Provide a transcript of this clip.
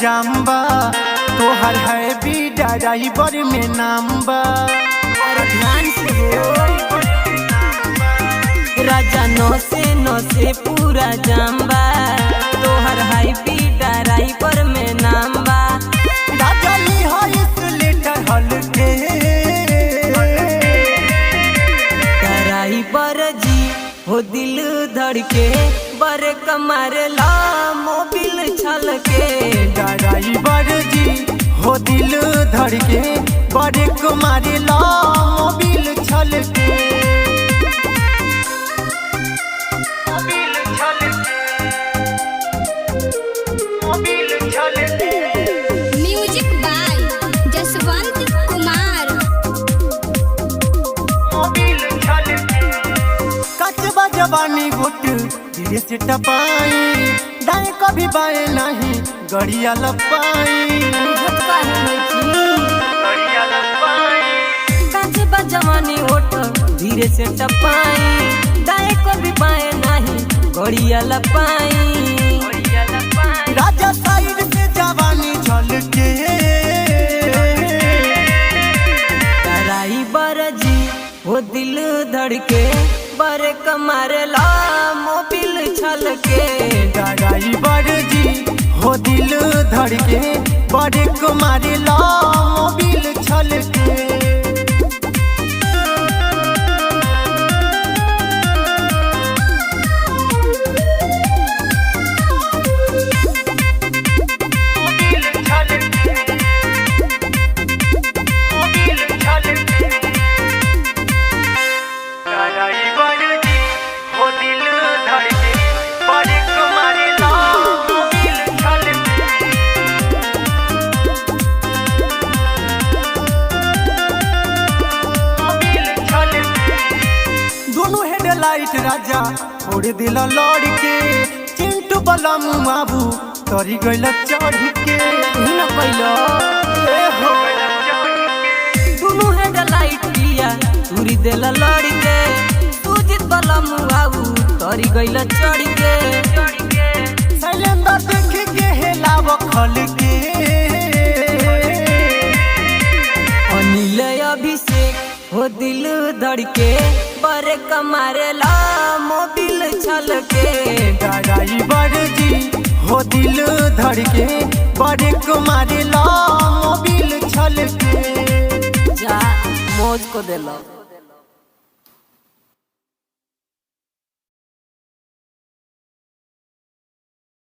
जाम्बा तोहर है भी ड्राइवर में नाम्बा ध्यान से हो राजा नौ से पूरा जाम्बा तोहर हाई भी ड्राइवर में नाम्बा डाली है इस लीटर हल्के ड्राइवर जी हो दिल धड़के बरे कमर ला मोबिल छलके ड्राइवर जी हो दिल धड़के बड़े कुमारी ला मोबिल छलके म्यूजिक बाय जसवंत कुमार। कचबा जवानी घुट धीरे से टपाई दाएं कभी बाएं नहीं गड़िया लपाई जवानी ओठ धीरे से टपाई दाएं को भी बाएं नहीं गड़िया लपाई राजा साइड से जवानी झलके ड्राइवर जी वो दिल धड़के बरे कमर ला मोबिल छलके ड्राइवर जी हो दिल धड़के बड़े कुमारी ला मोबिल छलके लाइट राजा उड़ दिल लड़ के चिंटू बला मुआबू तरी गइल चढ़ के न कइलो दुनु हेड लाइट लिया उड़ी देला लड़ के सुजित बला मुआबू तरी गइल चढ़ के शैलेंद्र देख के हेलाव खल के अनिल अभिषेक हो दिल धड़के बरे कमरे ला मोबिल छलके ड्राइवर जी हो दिल धड़के बड़े कुमारी ला मोबिल छलके जा मौज को देलो।